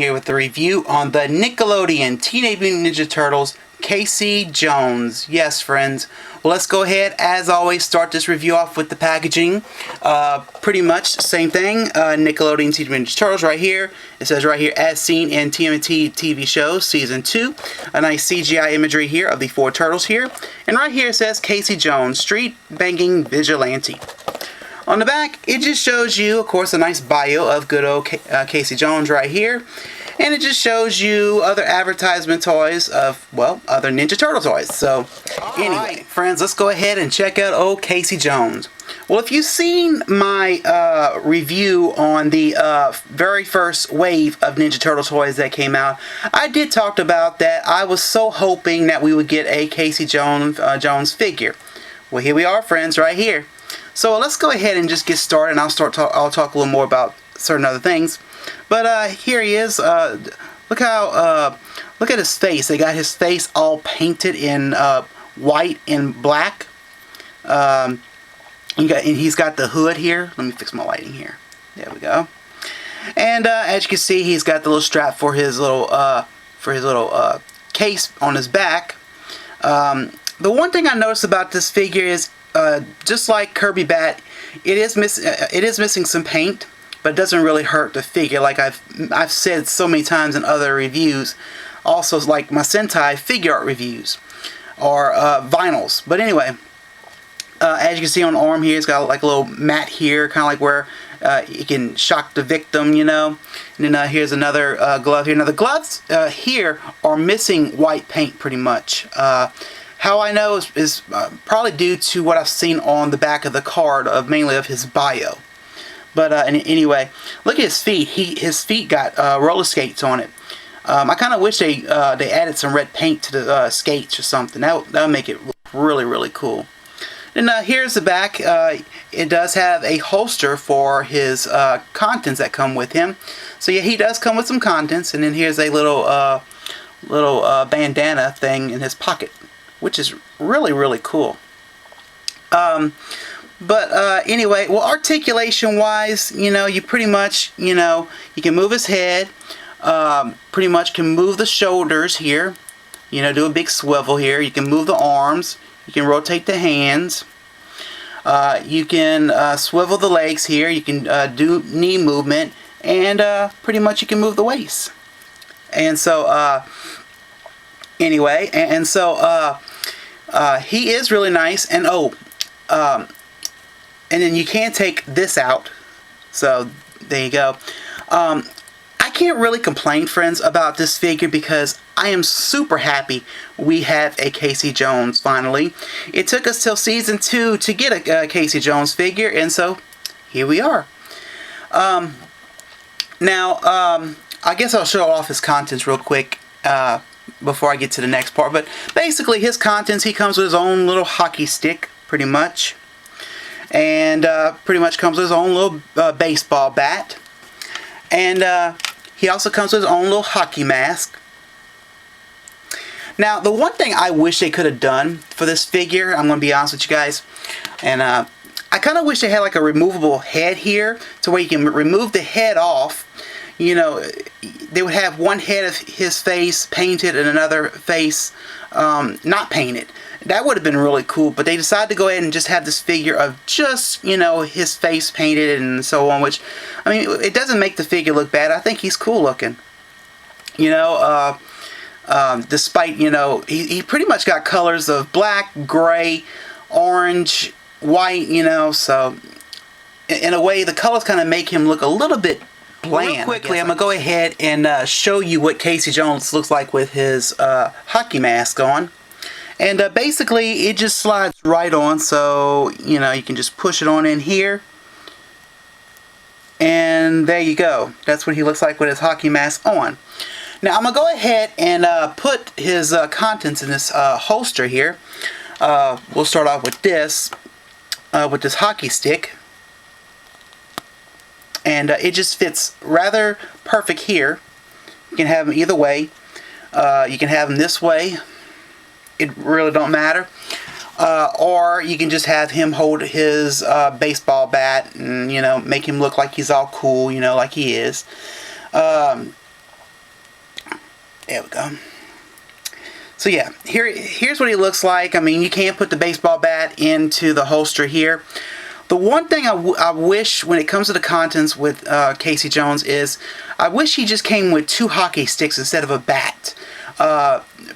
here with the review on the Nickelodeon Teenage Mutant Ninja Turtles Casey Jones. Yes, friends. Well, let's go ahead, as always, start this review off with the packaging. Pretty much same thing. Nickelodeon Teenage Mutant Ninja Turtles right here. It says right here, as seen in TMNT TV shows, Season 2. A nice CGI imagery here of the 4 turtles here. And right here it says Casey Jones, Street Banging Vigilante. On the back, it just shows you, of course, a nice bio of good old Casey Jones right here. And it just shows you other advertisement toys of, well, other Ninja Turtle toys. So, anyway, friends, let's go ahead and check out old Casey Jones. Well, if you've seen my review on the very first wave of Ninja Turtle toys that came out, I did talk about that I was so hoping that we would get a Casey Jones figure. Well, here we are, friends, right here. So let's go ahead and just get started, and I'll talk a little more about certain other things. But here he is. Look at his face. They got his face all painted in white and black. And he's got the hood here. Let me fix my lighting here. There we go. And as you can see, he's got the little strap for his little case on his back. The one thing I noticed about this figure is, just like Kirby Bat, it is missing some paint, but it doesn't really hurt the figure, like I've said so many times in other reviews. Also, like my Sentai figure art reviews or vinyls. But anyway, as you can see on the arm here, it's got like a little mat here, kind of like where you can shock the victim, you know. And then here's another glove here. Now the gloves here are missing white paint pretty much. How I know is probably due to what I've seen on the back of the card mainly of his bio. But anyway, look at his feet. His feet got roller skates on it. I kind of wish they added some red paint to the skates or something. That would make it really, really cool. And here's the back. It does have a holster for his contents that come with him. So yeah, he does come with some contents. And then here's a little bandana thing in his pocket, which is really, really cool. But anyway, well, articulation wise, you know, you pretty much, you know, you can move his head, pretty much can move the shoulders here, you know, do a big swivel here. You can move the arms, you can rotate the hands, you can swivel the legs here, you can do knee movement, and pretty much you can move the waist. And so anyway, and so he is really nice. And and then you can take this out. So there you go. I can't really complain, friends, about this figure because I am super happy we have a Casey Jones finally. It took us till Season 2 to get a Casey Jones figure, and so here we are. Now, I guess I'll show off his contents real quick before I get to the next part. But basically, his contents, he comes with his own little hockey stick, pretty much. And pretty much comes with his own little baseball bat. And he also comes with his own little hockey mask. Now, the one thing I wish they could have done for this figure, I'm going to be honest with you guys, and I kind of wish they had like a removable head here, to where you can remove the head off. You know, they would have one head of his face painted and another face not painted. That would have been really cool, but they decided to go ahead and just have this figure of just, you know, his face painted and so on, which, I mean, it doesn't make the figure look bad. I think he's cool looking. You know, despite, you know, he pretty much got colors of black, gray, orange, white, you know, so in a way, the colors kind of make him look a little bit bland. Real quickly, I'm going to go ahead and show you what Casey Jones looks like with his hockey mask on. And basically, it just slides right on, so, you know, you can just push it on in here. And there you go. That's what he looks like with his hockey mask on. Now, I'm going to go ahead and put his contents in this holster here. We'll start off with this hockey stick. And it just fits rather perfect here. You can have them either way. You can have them this way. It really don't matter. Or you can just have him hold his baseball bat and, you know, make him look like he's all cool, you know, like he is. There we go. So yeah, here's what he looks like. I mean, you can't put the baseball bat into the holster here. The one thing I wish when it comes to the contents with Casey Jones is I wish he just came with 2 hockey sticks instead of a bat.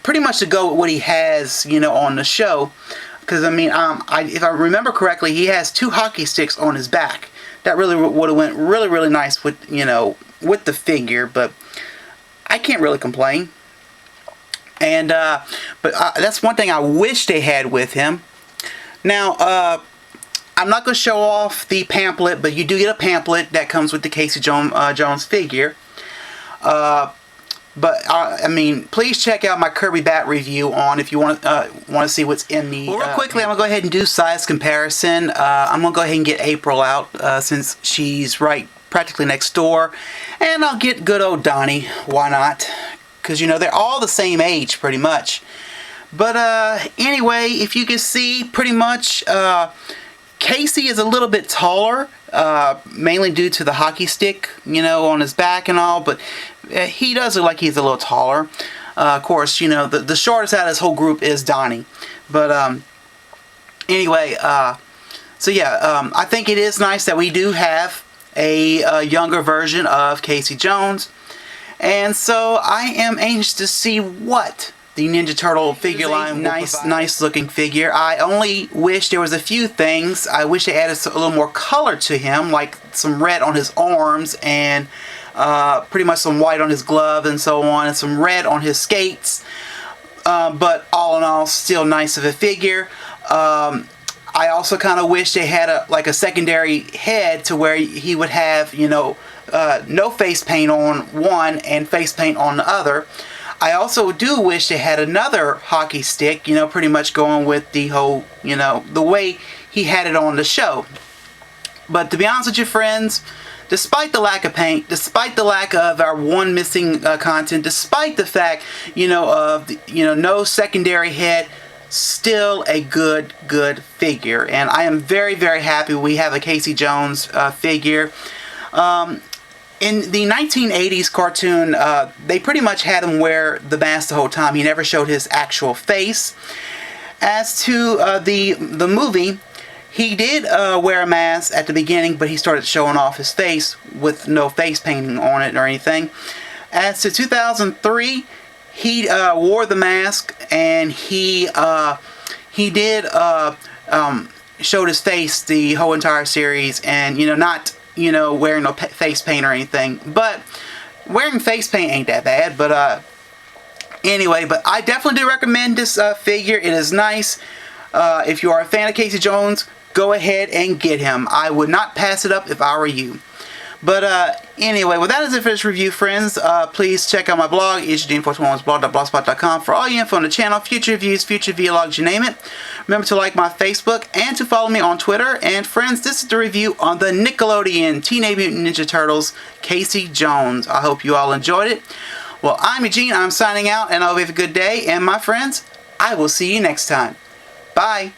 Pretty much to go with what he has, on the show. Because, I mean, if I remember correctly, he has 2 hockey sticks on his back. That really would have went really, really nice with, with the figure. But I can't really complain. And, but that's one thing I wish they had with him. Now, I'm not going to show off the pamphlet, but you do get a pamphlet that comes with the Casey Jones figure. But I mean, please check out my Kirby Bat review on if you want to see what's in the. Well, real quickly, I'm gonna go ahead and do size comparison. I'm gonna go ahead and get April out since she's right practically next door, and I'll get good old Donnie. Why not? Because they're all the same age pretty much. But anyway, if you can see, pretty much Casey is a little bit taller. Mainly due to the hockey stick, on his back and all, but he does look like he's a little taller. Of course, the shortest out of this whole group is Donnie. But anyway, so yeah, I think it is nice that we do have a younger version of Casey Jones. And so I am anxious to see what the Ninja Turtle figure line, nice looking figure. I only wish there was a few things. I wish they added a little more color to him, like some red on his arms and pretty much some white on his glove and so on, and some red on his skates. But all in all, still nice of a figure. I also kind of wish they had a secondary head to where he would have, no face paint on one and face paint on the other. I also do wish they had another hockey stick, pretty much going with the whole, the way he had it on the show. But to be honest with you, friends, despite the lack of paint, despite the lack of our one missing content, despite the fact, of no secondary head, still a good figure. And I am very, very happy we have a Casey Jones figure. In the 1980s cartoon, they pretty much had him wear the mask the whole time. He never showed his actual face. As to the movie, he did wear a mask at the beginning, but he started showing off his face with no face painting on it or anything. As to 2003, he wore the mask, and he did showed his face the whole entire series, and not wearing no face paint or anything. But wearing face paint ain't that bad. But anyway, but I definitely do recommend this figure. It is nice. If you are a fan of Casey Jones, go ahead and get him. I would not pass it up if I were you. But anyway, well, that is it for this review, friends. Please check out my blog, Eugene421blog.blogspot.com, for all your info on the channel, future reviews, future vlogs, you name it. Remember to like my Facebook and to follow me on Twitter. And friends, this is the review on the Nickelodeon Teenage Mutant Ninja Turtles Casey Jones. I hope you all enjoyed it. Well, I'm Eugene. I'm signing out, and I hope you have a good day. And my friends, I will see you next time. Bye.